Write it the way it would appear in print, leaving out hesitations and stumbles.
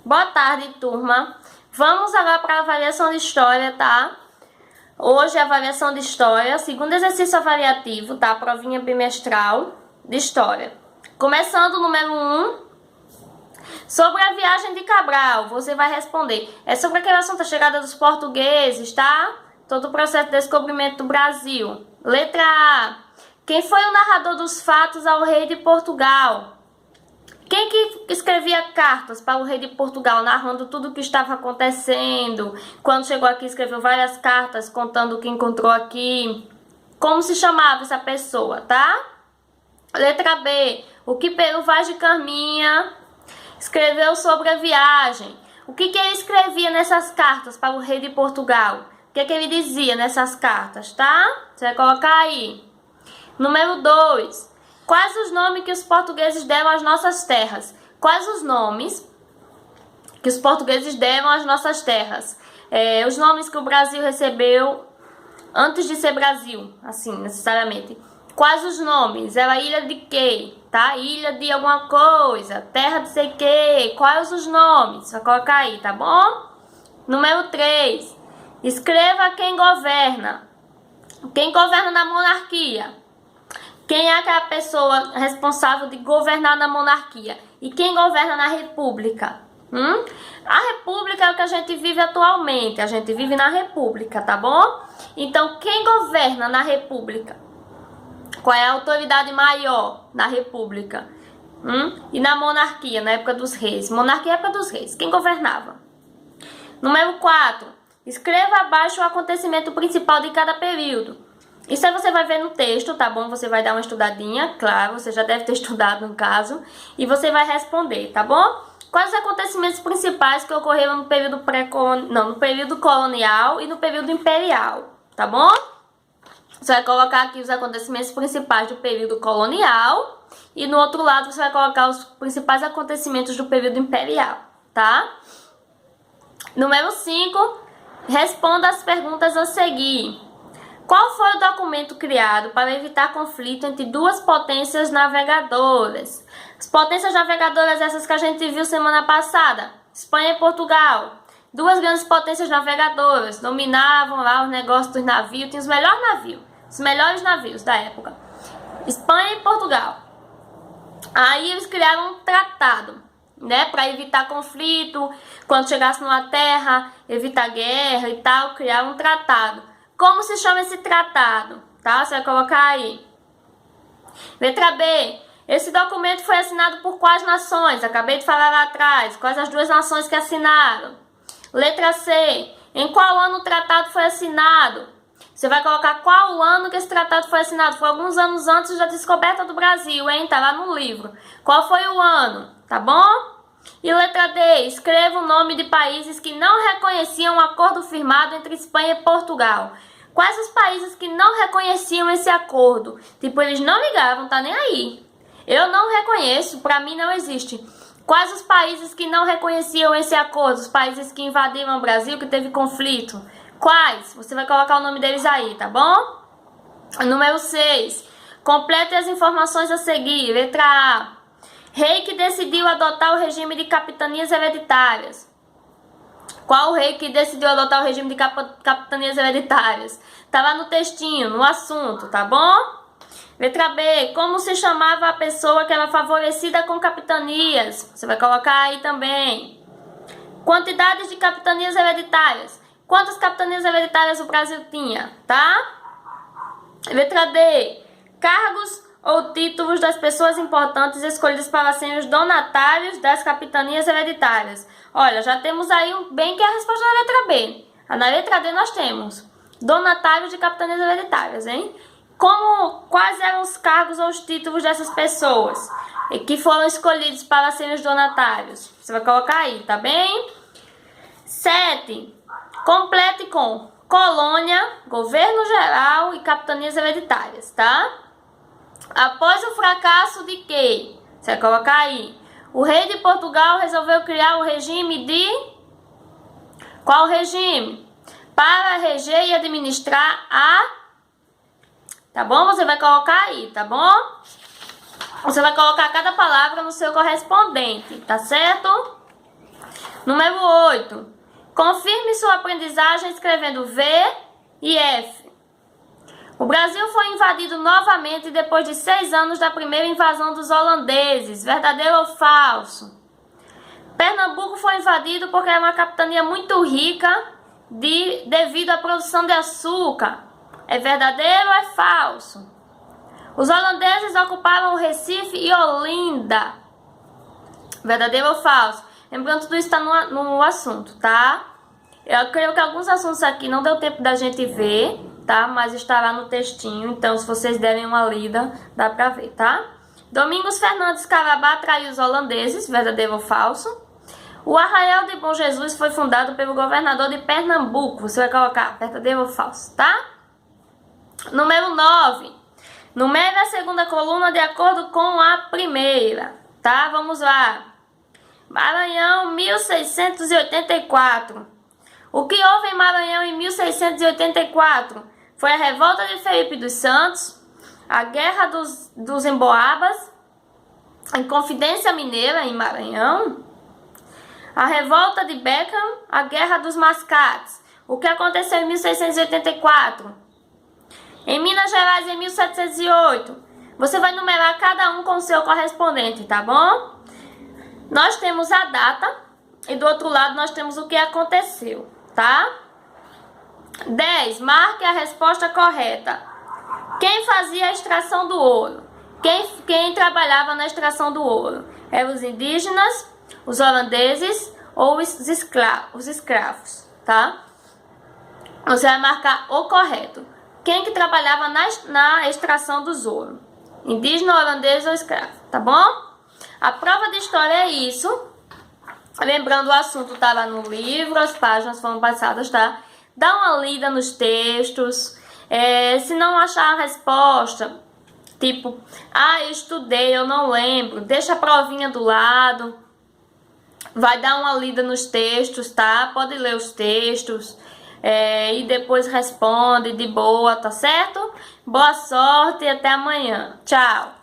Boa tarde, turma. Vamos agora para a avaliação de história, tá? Hoje é a avaliação de história, segundo exercício avaliativo, tá? Provinha bimestral de história. Começando o número 1. Sobre a viagem de Cabral, você vai responder. É sobre aquele assunto da chegada dos portugueses, tá? Todo o processo de descobrimento do Brasil. Letra A. Quem foi o narrador dos fatos ao rei de Portugal? Quem que escrevia cartas para o rei de Portugal, narrando tudo o que estava acontecendo? Quando chegou aqui, escreveu várias cartas contando o que encontrou aqui. Como se chamava essa pessoa, tá? Letra B. O que Peru Vaz de Caminha escreveu sobre a viagem? O que ele escrevia nessas cartas para o rei de Portugal? O que ele dizia nessas cartas, tá? Você vai colocar aí. Número 2. Quais os nomes que os portugueses deram às nossas terras? Quais os nomes que os portugueses deram às nossas terras? Os nomes que o Brasil recebeu antes de ser Brasil, assim, necessariamente. Quais os nomes? Era ilha de quê? Tá? Ilha de alguma coisa, terra de sei quê. Quais os nomes? Vai colocar aí, tá bom? Número 3. Escreva quem governa. Quem governa na monarquia? Quem é aquela pessoa responsável de governar na monarquia? E quem governa na república? A república é o que a gente vive atualmente. A gente vive na república, tá bom? Então, quem governa na república? Qual é a autoridade maior na república? E na monarquia, na época dos reis? Monarquia é a época dos reis. Quem governava? Número 4. Escreva abaixo o acontecimento principal de cada período. Isso aí você vai ver no texto, tá bom? Você vai dar uma estudadinha, claro, você já deve ter estudado no caso, e você vai responder, tá bom? Quais os acontecimentos principais que ocorreram no período no período colonial e no período imperial, tá bom? Você vai colocar aqui os acontecimentos principais do período colonial e no outro lado você vai colocar os principais acontecimentos do período imperial, tá? Número 5, responda as perguntas a seguir. Qual foi o documento criado para evitar conflito entre duas potências navegadoras? As potências navegadoras, essas que a gente viu semana passada, Espanha e Portugal. Duas grandes potências navegadoras, dominavam lá os negócios dos navios, tinham os melhores navios, os melhores navios da época. Espanha e Portugal. Aí eles criaram um tratado, né, para evitar conflito, quando chegasse numa terra, evitar guerra e tal, criaram um tratado. Como se chama esse tratado? Tá? Você vai colocar aí. Letra B. Esse documento foi assinado por quais nações? Acabei de falar lá atrás. Quais as duas nações que assinaram? Letra C. Em qual ano o tratado foi assinado? Você vai colocar qual o ano que esse tratado foi assinado. Foi alguns anos antes da descoberta do Brasil, hein? Tá lá no livro. Qual foi o ano? Tá bom? E letra D. Escreva o nome de países que não reconheciam o acordo firmado entre Espanha e Portugal. Quais os países que não reconheciam esse acordo? Tipo, eles não ligavam, tá nem aí. Eu não reconheço, pra mim não existe. Quais os países que não reconheciam esse acordo? Os países que invadiram o Brasil, que teve conflito. Quais? Você vai colocar o nome deles aí, tá bom? Número 6. Complete as informações a seguir. Letra A. Rei que decidiu adotar o regime de capitanias hereditárias. Qual o rei que decidiu adotar o regime de capitanias hereditárias? Tá lá no textinho, no assunto, tá bom? Letra B. Como se chamava a pessoa que era favorecida com capitanias? Você vai colocar aí também. Quantidades de capitanias hereditárias. Quantas capitanias hereditárias o Brasil tinha, tá? Letra D. Cargos ou títulos das pessoas importantes escolhidas para serem os donatários das capitanias hereditárias. Olha, já temos aí bem que é a resposta na letra B. Na letra D nós temos donatários de capitanias hereditárias, hein? Quais eram os cargos ou os títulos dessas pessoas que foram escolhidos para serem os donatários? Você vai colocar aí, tá bem? 7. Complete com colônia, governo geral e capitanias hereditárias, tá? Após o fracasso de quê? Você vai colocar aí. O rei de Portugal resolveu criar o regime de... Qual regime? Para reger e administrar a... Tá bom? Você vai colocar aí, tá bom? Você vai colocar cada palavra no seu correspondente, tá certo? Número 8. Confirme sua aprendizagem escrevendo V e F. O Brasil foi invadido novamente depois de 6 anos da primeira invasão dos holandeses. Verdadeiro ou falso? Pernambuco foi invadido porque é uma capitania muito rica devido à produção de açúcar. É verdadeiro ou é falso? Os holandeses ocuparam o Recife e Olinda. Verdadeiro ou falso? Lembrando, tudo isso está no assunto, tá? Eu creio que alguns assuntos aqui não deu tempo da gente ver, tá? Mas estará no textinho, então se vocês derem uma lida, dá pra ver, tá? Domingos Fernandes Carabá traiu os holandeses, verdadeiro ou falso? O Arraial de Bom Jesus foi fundado pelo governador de Pernambuco, você vai colocar verdadeiro ou falso, tá? Número 9. Numere a segunda coluna de acordo com a primeira, tá? Vamos lá. Maranhão, 1684. O que houve em Maranhão em 1684? Foi a revolta de Felipe dos Santos, a Guerra dos Emboabas, a Inconfidência Mineira em Maranhão, a revolta de Beckham, a Guerra dos Mascates. O que aconteceu em 1684? Em Minas Gerais, em 1708. Você vai numerar cada um com o seu correspondente, tá bom? Nós temos a data e do outro lado nós temos o que aconteceu, tá? 10. Marque a resposta correta. Quem fazia a extração do ouro? Quem trabalhava na extração do ouro? Eram os indígenas, os holandeses ou os escravos, tá? Você vai marcar o correto. Quem que trabalhava na extração do ouro? Indígena, holandês ou escravo, tá bom? A prova de história é isso. Lembrando, o assunto estava no livro, as páginas foram passadas, tá? Dá uma lida nos textos. Se não achar a resposta, tipo, eu estudei, eu não lembro, deixa a provinha do lado. Vai dar uma lida nos textos, tá? Pode ler os textos. E depois responde de boa, tá certo? Boa sorte e até amanhã. Tchau!